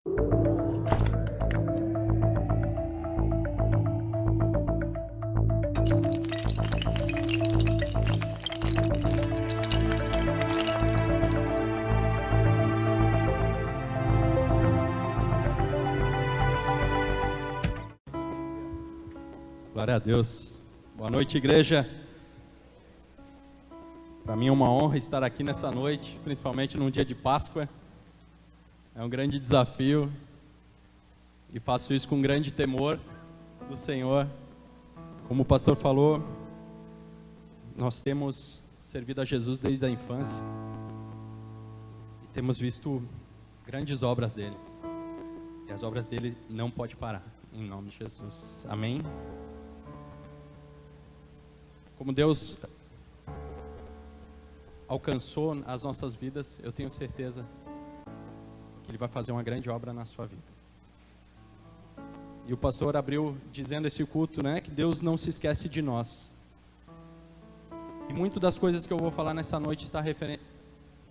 Glória a Deus. Boa noite, igreja. Para mim é uma honra estar aqui nessa noite, principalmente num dia de Páscoa. É um grande desafio e faço isso com grande temor do Senhor. Como o pastor falou, nós temos servido a Jesus desde a infância e temos visto grandes obras dele. E as obras dele não podem parar, em nome de Jesus. Amém? Como Deus alcançou as nossas vidas, eu tenho certeza que Ele vai fazer uma grande obra na sua vida. E o pastor abriu dizendo esse culto, né, que Deus não se esquece de nós. E muito das coisas que eu vou falar nessa noite está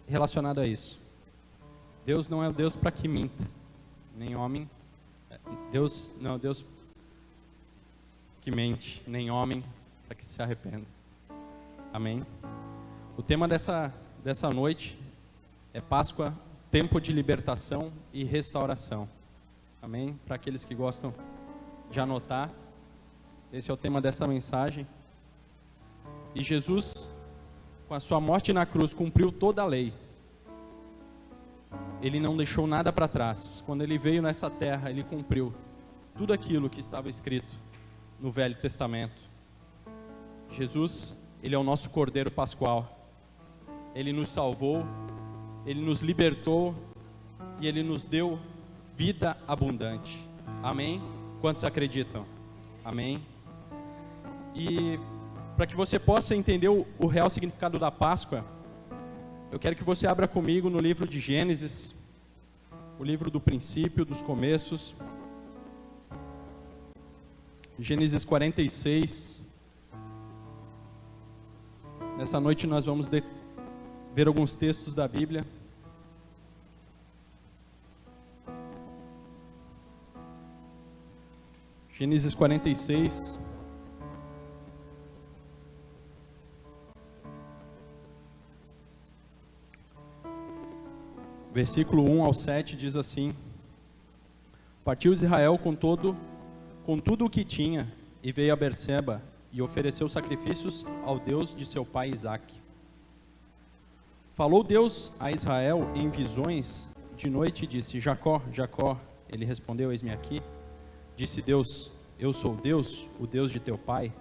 relacionado a isso. Deus não é o Deus para que minta, nem homem. Deus não é o Deus que mente, nem homem para que se arrependa. Amém? O tema dessa noite é Páscoa, tempo de libertação e restauração. Amém? Para aqueles que gostam de anotar, esse é o tema desta mensagem. E Jesus, com a sua morte na cruz, cumpriu toda a lei. Ele não deixou nada para trás. Quando ele veio nessa terra, ele cumpriu tudo aquilo que estava escrito no Velho Testamento. Jesus, Ele é o nosso Cordeiro Pascual. Ele nos salvou, Ele nos libertou e Ele nos deu vida abundante. Amém? Quantos acreditam? Amém? E para que você possa entender o real significado da Páscoa, eu quero que você abra comigo no livro de Gênesis, o livro do princípio, dos começos. Gênesis 46. Nessa noite nós vamos ver alguns textos da Bíblia. Gênesis 46. Versículo 1 ao 7 diz assim: Partiu Israel com tudo o que tinha e veio a Berseba e ofereceu sacrifícios ao Deus de seu pai Isaque. Falou Deus a Israel em visões de noite e disse: Jacó, Jacó. Ele respondeu: Eis-me aqui. Disse Deus: Eu sou Deus, o Deus de teu pai.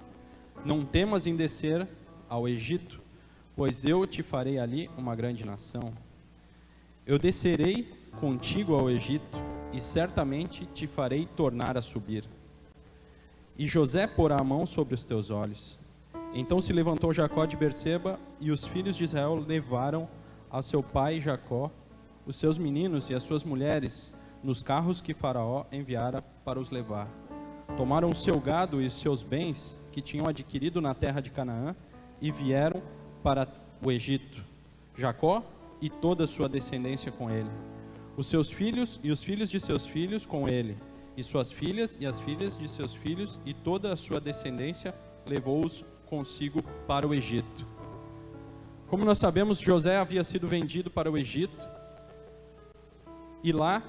Não temas em descer ao Egito, pois eu te farei ali uma grande nação. Eu descerei contigo ao Egito e certamente te farei tornar a subir. E José porá a mão sobre os teus olhos. Então se levantou Jacó de Berseba, e os filhos de Israel levaram a seu pai Jacó, os seus meninos e as suas mulheres, nos carros que Faraó enviara para os levar. Tomaram o seu gado e os seus bens, que tinham adquirido na terra de Canaã, e vieram para o Egito. Jacó e toda a sua descendência com ele. Os seus filhos e os filhos de seus filhos com ele. E suas filhas e as filhas de seus filhos e toda a sua descendência levou-os consigo para o Egito. Como nós sabemos, José havia sido vendido para o Egito, e lá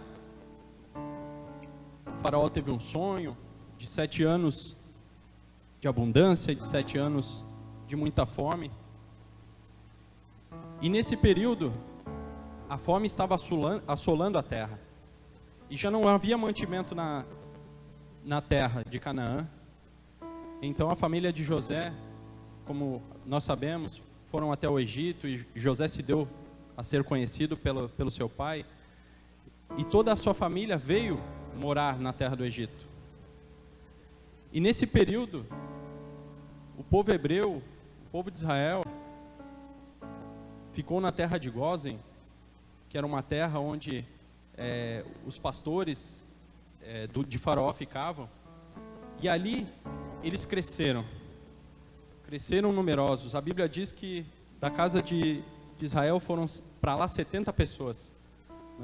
o faraó teve um sonho de 7 anos de abundância, de 7 anos de muita fome, e nesse período a fome estava assolando a terra. E já não havia mantimento na terra de Canaã. Então a família de José, como nós sabemos, foram até o Egito, e José se deu a ser conhecido pelo seu pai. E toda a sua família veio morar na terra do Egito. E nesse período, o povo hebreu, o povo de Israel, ficou na terra de Gósen, que era uma terra onde os pastores de Faraó ficavam, e ali eles cresceram numerosos. A Bíblia diz que da casa de Israel foram para lá 70 pessoas,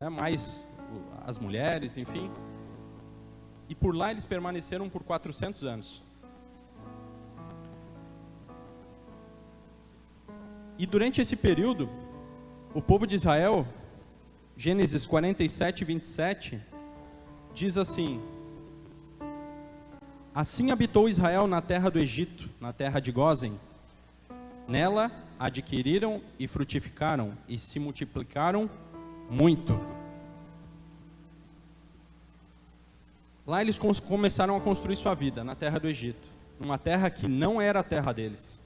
né? Mais as mulheres, enfim. E por lá eles permaneceram por 400 anos. E durante esse período, o povo de Israel, Gênesis 47, 27, diz assim: assim habitou Israel na terra do Egito, na terra de Gósen. Nela adquiriram e frutificaram e se multiplicaram muito. Lá eles começaram a construir sua vida, na terra do Egito. Uma terra que não era a terra deles.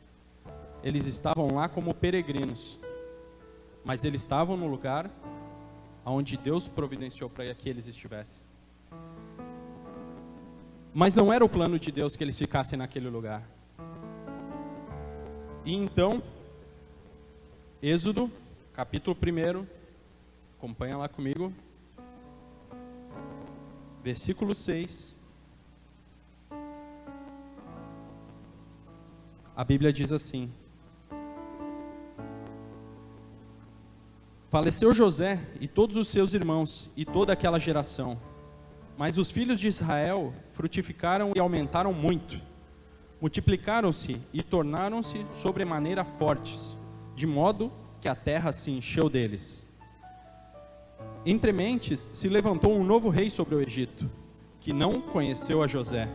Eles estavam lá como peregrinos. Mas eles estavam no lugar onde Deus providenciou para que eles estivessem. Mas não era o plano de Deus que eles ficassem naquele lugar. E então, Êxodo, capítulo 1, acompanha lá comigo, versículo 6, a Bíblia diz assim: faleceu José e todos os seus irmãos e toda aquela geração, mas os filhos de Israel frutificaram e aumentaram muito, multiplicaram-se e tornaram-se sobremaneira fortes, de modo que a terra se encheu deles. Entre mentes se levantou um novo rei sobre o Egito, que não conheceu a José.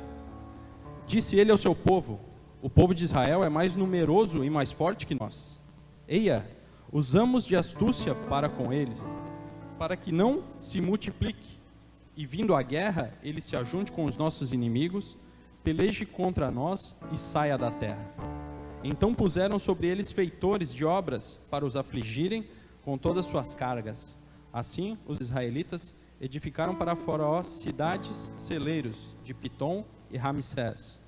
Disse ele ao seu povo: o povo de Israel é mais numeroso e mais forte que nós. Eia, usamos de astúcia para com eles, para que não se multiplique, e vindo a guerra, ele se ajunte com os nossos inimigos, peleje contra nós e saia da terra. Então puseram sobre eles feitores de obras para os afligirem com todas suas cargas. Assim, os israelitas edificaram para Faraó cidades celeiros de Pitom e Ramsés.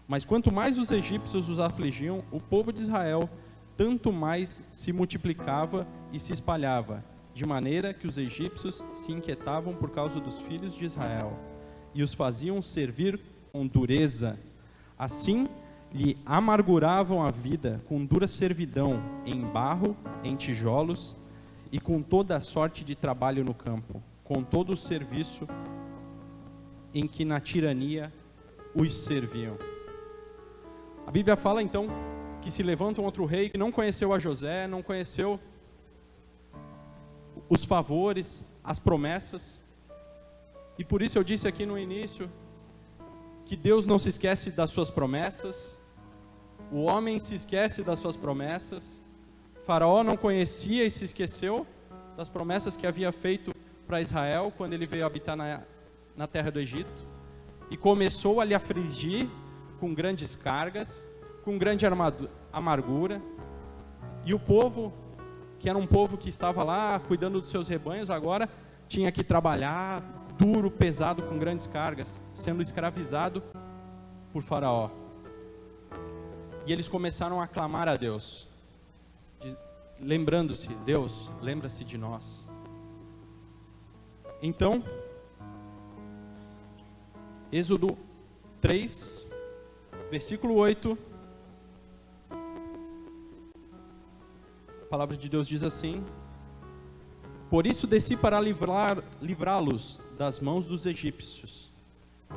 Mas quanto mais os egípcios os afligiam, o povo de Israel tanto mais se multiplicava e se espalhava, de maneira que os egípcios se inquietavam por causa dos filhos de Israel, e os faziam servir com dureza. Assim, lhe amarguravam a vida com dura servidão, em barro, em tijolos, e com toda a sorte de trabalho no campo, com todo o serviço em que na tirania os serviam. A Bíblia fala então que se levanta um outro rei que não conheceu a José, não conheceu os favores, as promessas. E por isso eu disse aqui no início que Deus não se esquece das suas promessas, o homem se esquece das suas promessas. Faraó não conhecia e se esqueceu das promessas que havia feito para Israel quando ele veio habitar na terra do Egito, e começou a lhe afligir com grandes cargas, com grande amargura. E o povo, que era um povo que estava lá cuidando dos seus rebanhos, agora tinha que trabalhar duro, pesado, com grandes cargas, sendo escravizado por Faraó. E eles começaram a clamar a Deus, lembrando-se: Deus, lembra-se de nós. Então, Êxodo 3, versículo 8, a palavra de Deus diz assim: por isso desci para livrá-los das mãos dos egípcios,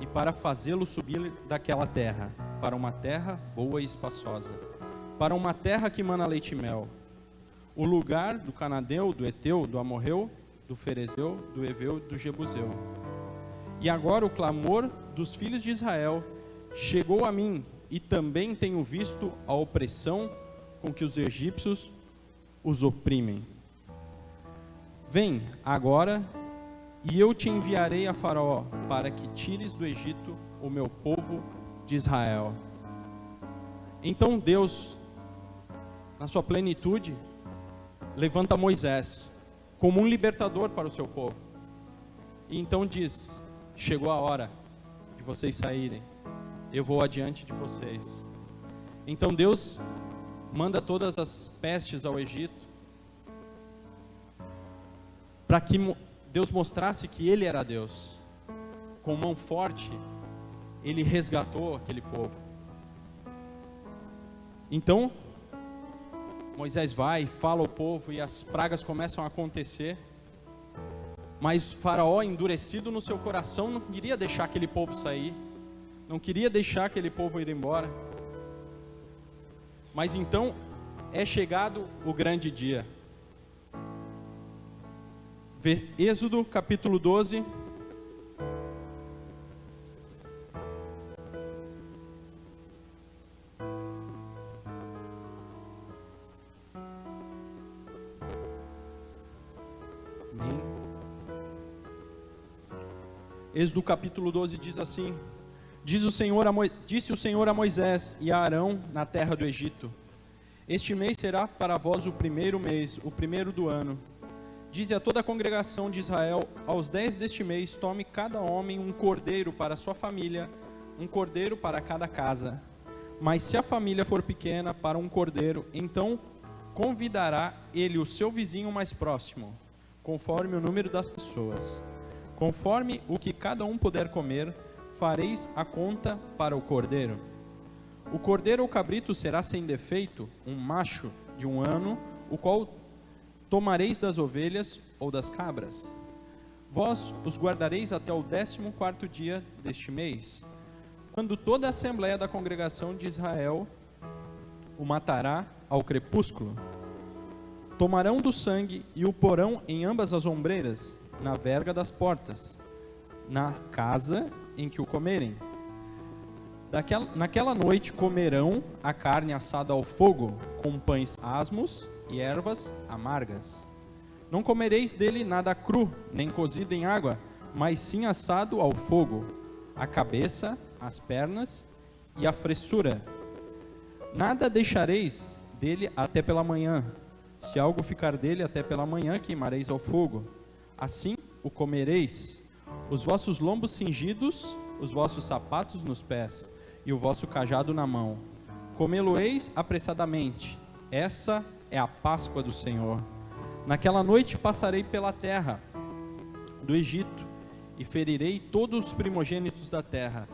e para fazê-los subir daquela terra, para uma terra boa e espaçosa, para uma terra que mana leite e mel, o lugar do cananeu, do eteu, do amorreu, do ferezeu, do heveu e do jebuseu. E agora o clamor dos filhos de Israel chegou a mim, e também tenho visto a opressão com que os egípcios os oprimem. Vem agora, e eu te enviarei a Faraó, para que tires do Egito o meu povo de Israel. Então Deus, na sua plenitude, levanta Moisés como um libertador para o seu povo. E então diz: chegou a hora de vocês saírem, eu vou adiante de vocês. Então Deus manda todas as pestes ao Egito, para que Deus mostrasse que Ele era Deus. Com mão forte, Ele resgatou aquele povo. Então, Moisés vai, fala ao povo, e as pragas começam a acontecer. Mas Faraó, endurecido no seu coração, não queria deixar aquele povo sair, não queria deixar aquele povo ir embora. Mas então é chegado o grande dia. Êxodo capítulo 12. Êxodo capítulo 12 diz assim: disse o Senhor a Moisés e a Arão na terra do Egito: este mês será para vós o primeiro mês, o primeiro do ano. Dize a toda a congregação de Israel: aos 10 deste mês, tome cada homem um cordeiro para sua família, um cordeiro para cada casa. Mas se a família for pequena, para um cordeiro, então convidará ele o seu vizinho mais próximo, conforme o número das pessoas. Conforme o que cada um puder comer, fareis a conta para o cordeiro. O cordeiro ou cabrito será sem defeito, um macho de 1 ano, o qual tomareis das ovelhas ou das cabras. Vós os guardareis até o 14º dia deste mês, quando toda a assembleia da congregação de Israel o matará ao crepúsculo. Tomarão do sangue e o porão em ambas as ombreiras, na verga das portas, na casa em que o comerem. Naquela noite comerão a carne assada ao fogo, com pães asmos e ervas amargas. Não comereis dele nada cru, nem cozido em água, mas sim assado ao fogo, a cabeça, as pernas e a fressura. Nada deixareis dele até pela manhã. Se algo ficar dele até pela manhã, queimareis ao fogo. Assim o comereis, os vossos lombos cingidos, os vossos sapatos nos pés, e o vosso cajado na mão. Comê-lo-eis apressadamente. Essa é a Páscoa do Senhor. Naquela noite passarei pela terra do Egito, e ferirei todos os primogênitos da terra,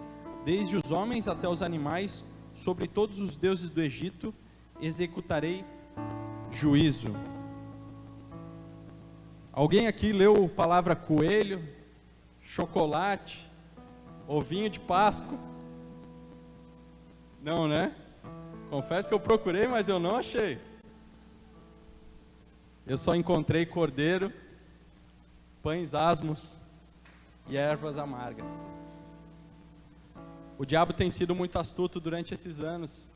desde os homens até os animais, sobre todos os deuses do Egito, executarei juízo. Alguém aqui leu a palavra coelho, chocolate, ovinho de Páscoa? Não, né? Confesso que eu procurei, mas eu não achei. Eu só encontrei cordeiro, pães asmos e ervas amargas. O diabo tem sido muito astuto durante esses anos,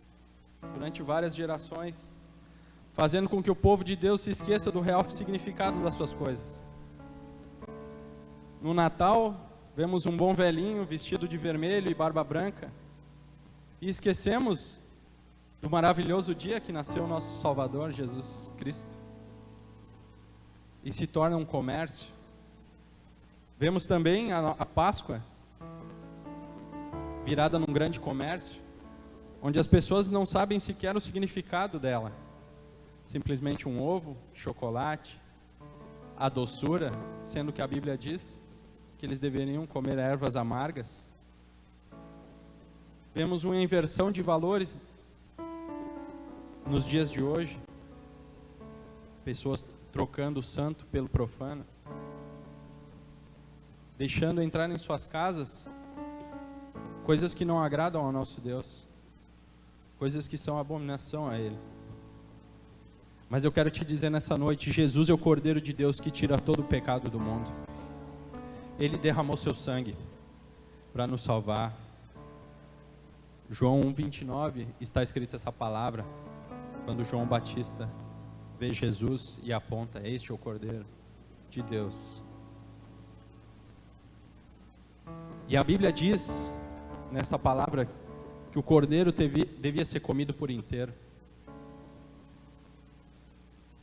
durante várias gerações, fazendo com que o povo de Deus se esqueça do real significado das suas coisas. No Natal, vemos um bom velhinho vestido de vermelho e barba branca, e esquecemos do maravilhoso dia que nasceu o nosso Salvador, Jesus Cristo, e se torna um comércio. Vemos também a Páscoa virada num grande comércio, onde as pessoas não sabem sequer o significado dela. Simplesmente um ovo, chocolate, a doçura, sendo que a Bíblia diz que eles deveriam comer ervas amargas. Vemos uma inversão de valores nos dias de hoje, pessoas trocando o santo pelo profano, deixando entrar em suas casas coisas que não agradam ao nosso Deus, coisas que são abominação a Ele. Mas eu quero te dizer nessa noite, Jesus é o Cordeiro de Deus que tira todo o pecado do mundo. Ele derramou seu sangue para nos salvar. João 1:29 está escrita essa palavra, quando João Batista vê Jesus e aponta: este é o Cordeiro de Deus. E a Bíblia diz nessa palavra que o Cordeiro devia ser comido por inteiro.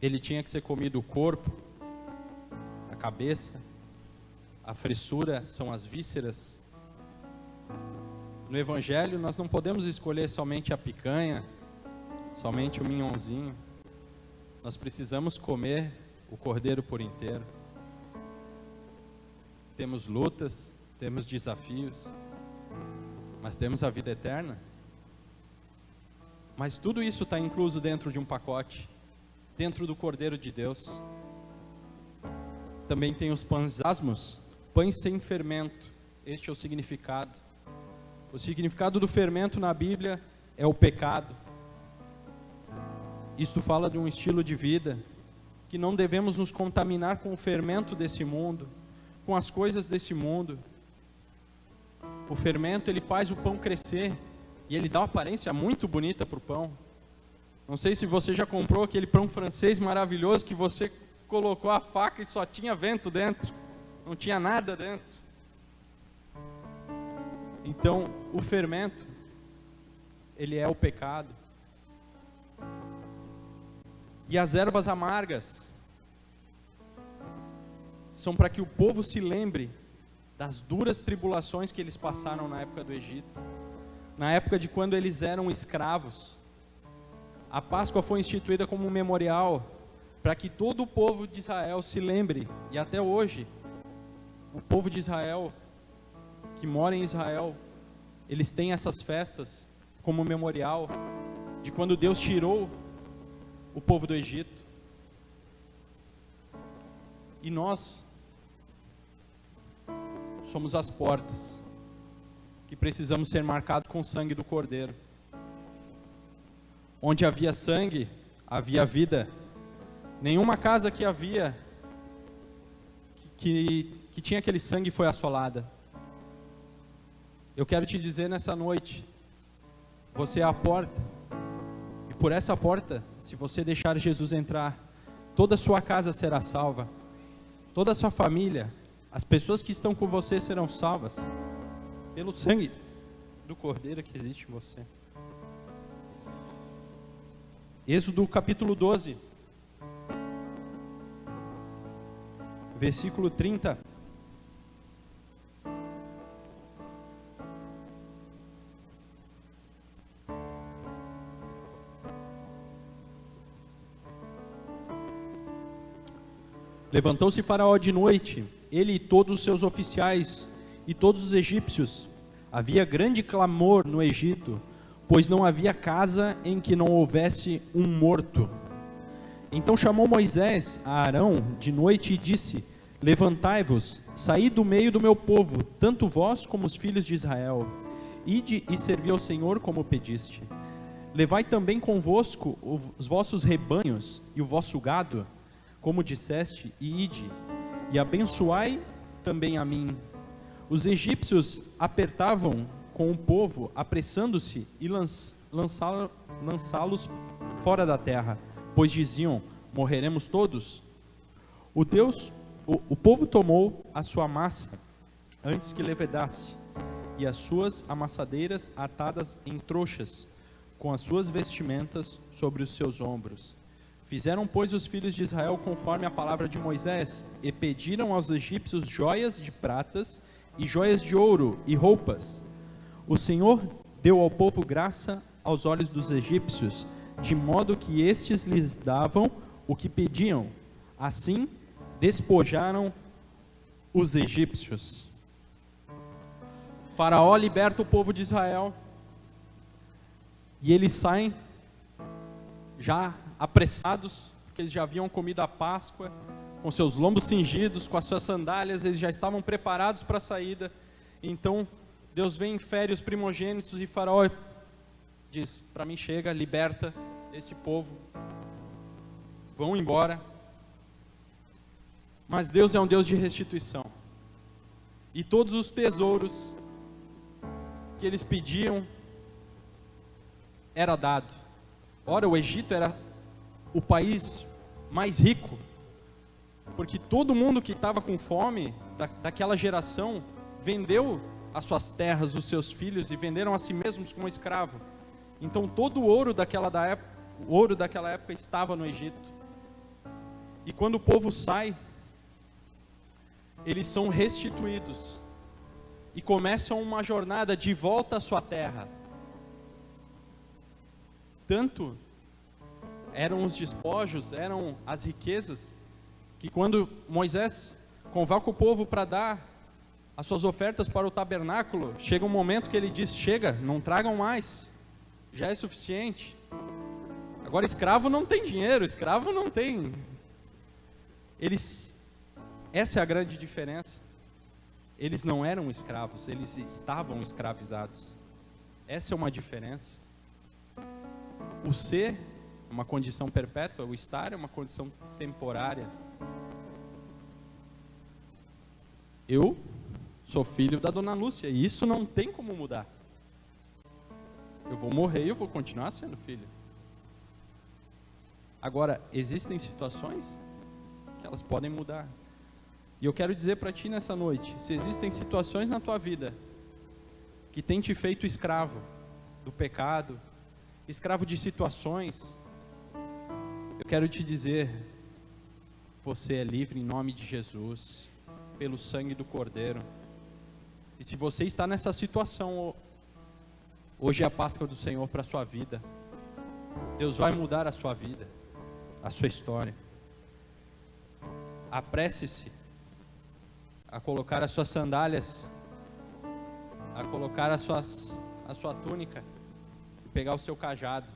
Ele tinha que ser comido o corpo, a cabeça, a fressura, são as vísceras. No Evangelho nós não podemos escolher somente a picanha, somente o minhonzinho. Nós precisamos comer o cordeiro por inteiro. Temos lutas, temos desafios, mas temos a vida eterna. Mas tudo isso está incluso dentro de um pacote, dentro do Cordeiro de Deus. também tem os pansasmos, pães sem fermento. Este é o significado. O significado do fermento na Bíblia é o pecado. Isto fala de um estilo de vida que não devemos nos contaminar com o fermento desse mundo, com as coisas desse mundo. O fermento, ele faz o pão crescer e ele dá uma aparência muito bonita para o pão. Não sei se você já comprou aquele pão francês maravilhoso que você colocou a faca e só tinha vento dentro, não tinha nada dentro. Então, o fermento, ele é o pecado. E as ervas amargas são para que o povo se lembre das duras tribulações que eles passaram na época do Egito, na época de quando eles eram escravos. A Páscoa foi instituída como um memorial para que todo o povo de Israel se lembre, e até hoje, o povo de Israel, que mora em Israel, eles têm essas festas como memorial de quando Deus tirou o povo do Egito. E nós somos as portas que precisamos ser marcados com o sangue do Cordeiro. Onde havia sangue, havia vida. Nenhuma casa que havia que tinha aquele sangue foi assolada. Eu quero te dizer nessa noite, você é a porta, e por essa porta, se você deixar Jesus entrar, toda a sua casa será salva, toda a sua família, as pessoas que estão com você serão salvas, pelo sangue do Cordeiro que existe em você. Êxodo capítulo 12, versículo 30. Levantou-se Faraó de noite, ele e todos os seus oficiais e todos os egípcios. Havia grande clamor no Egito, pois não havia casa em que não houvesse um morto. Então chamou Moisés a Arão de noite e disse: levantai-vos, saí do meio do meu povo, tanto vós como os filhos de Israel. Ide e servi ao Senhor como pediste. Levai também convosco os vossos rebanhos e o vosso gado, como disseste, e ide, e abençoai também a mim. Os egípcios apertavam com o povo, apressando-se e lançá-los fora da terra, pois diziam: morreremos todos. O povo tomou a sua massa antes que levedasse, e as suas amassadeiras atadas em trouxas, com as suas vestimentas sobre os seus ombros. Fizeram, pois, os filhos de Israel conforme a palavra de Moisés, e pediram aos egípcios joias de pratas, e joias de ouro, e roupas. O Senhor deu ao povo graça aos olhos dos egípcios, de modo que estes lhes davam o que pediam. Assim, despojaram os egípcios. Faraó liberta o povo de Israel, e eles saem já apressados, porque eles já haviam comido a Páscoa, com seus lombos cingidos, com as suas sandálias, eles já estavam preparados para a saída. Então Deus vem, fere os primogênitos, e Faraó diz: para mim chega, liberta esse povo, vão embora. Mas Deus é um Deus de restituição, e todos os tesouros que eles pediam era dado. Ora, o Egito era o país mais rico, porque todo mundo que estava com fome, daquela geração, vendeu as suas terras, os seus filhos, e venderam a si mesmos como escravo. Então todo o ouro daquela época estava no Egito. E quando o povo sai, eles são restituídos e começam uma jornada de volta à sua terra. Tanto eram os despojos, eram as riquezas, que quando Moisés convoca o povo para dar as suas ofertas para o tabernáculo, chega um momento que ele diz: chega, não tragam mais, já é suficiente. Agora escravo não tem dinheiro, escravo não tem. Eles Essa é a grande diferença. Eles não eram escravos, eles estavam escravizados. Essa é uma diferença. O ser é uma condição perpétua, o estar é uma condição temporária. Eu sou filho da Dona Lúcia e isso não tem como mudar. Eu vou morrer e eu vou continuar sendo filho. Agora, existem situações que elas podem mudar. E eu quero dizer para ti nessa noite, se existem situações na tua vida que tem te feito escravo do pecado, escravo de situações, eu quero te dizer, você é livre em nome de Jesus, pelo sangue do Cordeiro. E se você está nessa situação, hoje é a Páscoa do Senhor para a sua vida. Deus vai mudar a sua vida, a sua história. Apresse-se a colocar as suas sandálias, a colocar a sua túnica e pegar o seu cajado.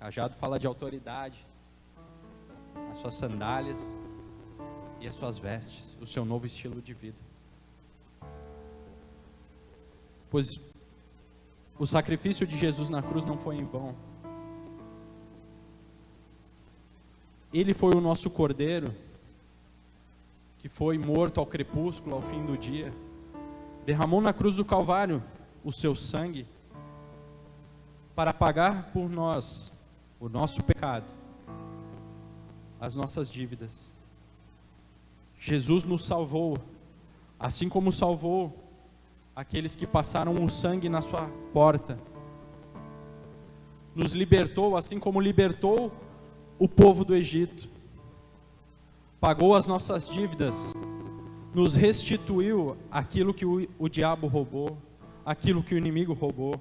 Cajado fala de autoridade. As suas sandálias e as suas vestes, o seu novo estilo de vida. Pois o sacrifício de Jesus na cruz não foi em vão. Ele foi o nosso Cordeiro, que foi morto ao crepúsculo, ao fim do dia. Derramou na cruz do Calvário o seu sangue, para pagar por nós o nosso pecado, as nossas dívidas. Jesus nos salvou, assim como salvou aqueles que passaram o sangue na sua porta. Nos libertou, assim como libertou o povo do Egito. Pagou as nossas dívidas, nos restituiu aquilo que o diabo roubou, aquilo que o inimigo roubou,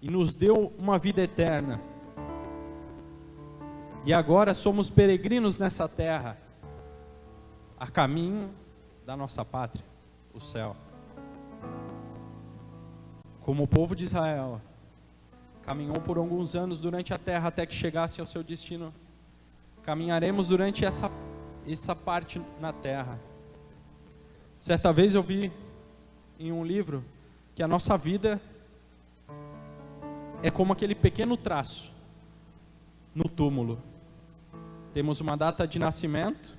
e nos deu uma vida eterna. E agora somos peregrinos nessa terra, a caminho da nossa pátria, o céu. Como o povo de Israel caminhou por alguns anos durante a terra até que chegasse ao seu destino, caminharemos durante essa parte na terra. Certa vez eu vi em um livro que a nossa vida é como aquele pequeno traço no túmulo. Temos uma data de nascimento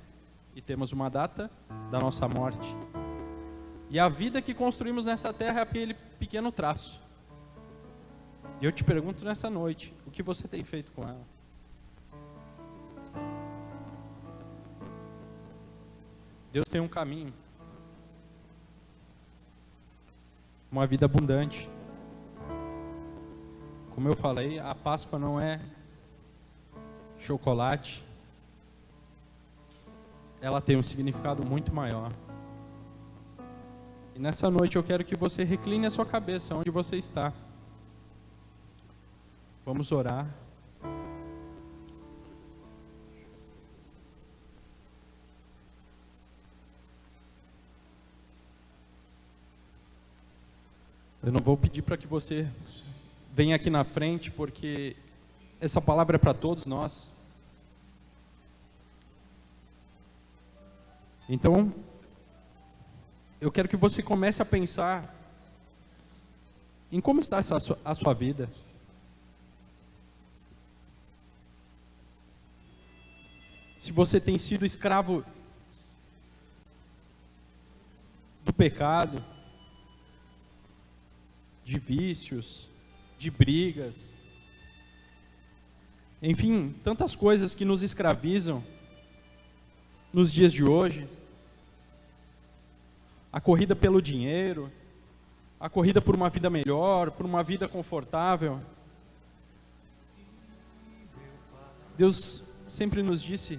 e temos uma data da nossa morte. E a vida que construímos nessa terra é aquele pequeno traço. E eu te pergunto nessa noite, o que você tem feito com ela? Deus tem um caminho, uma vida abundante. Como eu falei, a Páscoa não é chocolate, ela tem um significado muito maior. E nessa noite eu quero que você recline a sua cabeça onde você está. Vamos orar. Eu não vou pedir para que você venha aqui na frente, porque essa palavra é para todos nós. Então, eu quero que você comece a pensar em como está a sua vida. Se você tem sido escravo do pecado, de vícios, de brigas, enfim, tantas coisas que nos escravizam nos dias de hoje. A corrida pelo dinheiro, a corrida por uma vida melhor, por uma vida confortável. Deus sempre nos disse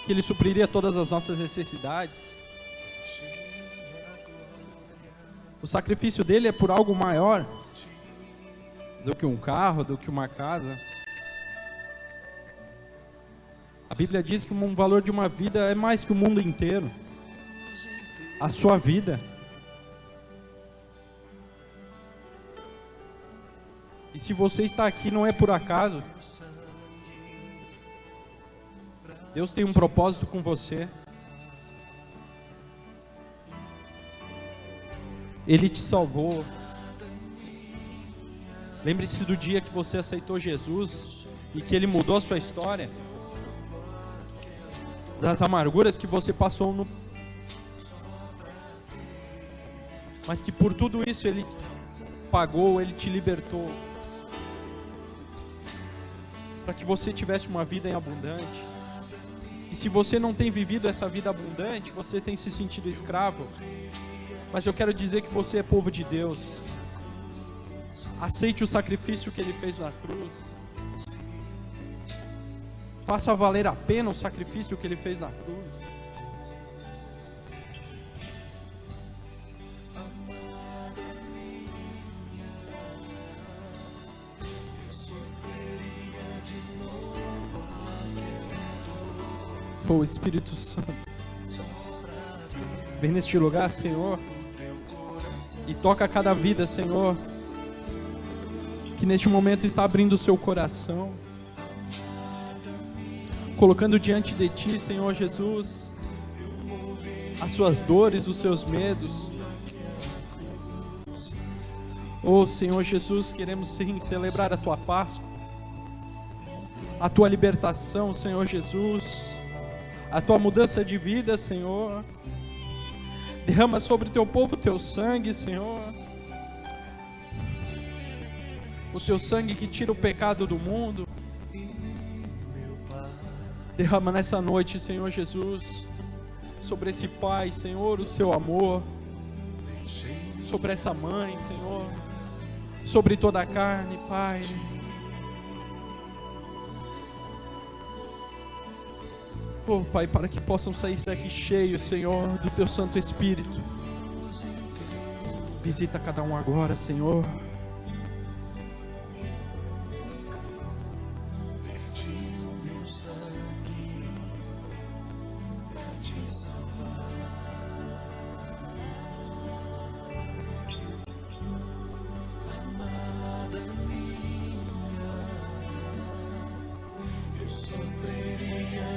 que Ele supriria todas as nossas necessidades. O sacrifício dele é por algo maior do que um carro, do que uma casa. A Bíblia diz que o valor de uma vida é mais que o mundo inteiro. A sua vida. E se você está aqui não é por acaso. Deus tem um propósito com você. Ele te salvou. Lembre-se do dia que você aceitou Jesus e que Ele mudou a sua história. Das amarguras que você passou mas que por tudo isso Ele pagou, Ele te libertou. Para que você tivesse uma vida em abundante. E se você não tem vivido essa vida abundante, você tem se sentido escravo. Mas eu quero dizer que você é povo de Deus. Aceite o sacrifício que Ele fez na cruz. Faça valer a pena o sacrifício que Ele fez na cruz. Oh, Espírito Santo, vem neste lugar, Senhor, e toca cada vida, Senhor, que neste momento está abrindo o seu coração, colocando diante de Ti, Senhor Jesus, as suas dores, os seus medos. Oh, Senhor Jesus, queremos sim celebrar a Tua Páscoa, a Tua libertação, Senhor Jesus, a Tua mudança de vida, Senhor. Derrama sobre o Teu povo o Teu sangue, Senhor. O Teu sangue que tira o pecado do mundo. Derrama nessa noite, Senhor Jesus, sobre esse pai, Senhor, o Seu amor. Sobre essa mãe, Senhor. Sobre toda a carne, Pai. Oh, Pai, para que possam sair daqui cheios, Senhor, do Teu Santo Espírito. Visita cada um agora, Senhor.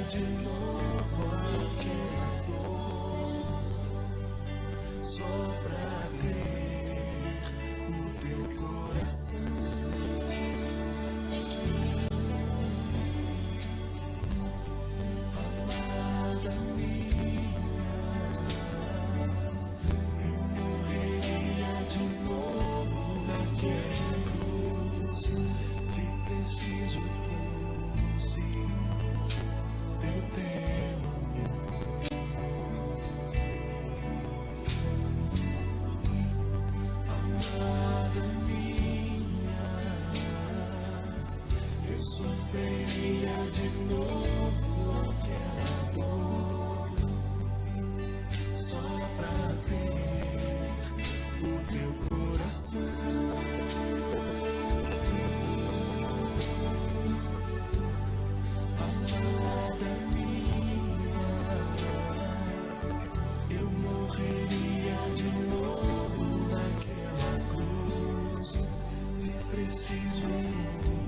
De novo aquela dor, só pra ter o Teu coração. Amada minha, eu morreria de novo naquela cruz, se preciso fosse Teu amor. Amada minha, eu sofreria de novo aquela dor, só pra ter o Teu coração. Amada minha, eu morreria de novo naquela cruz, se preciso for.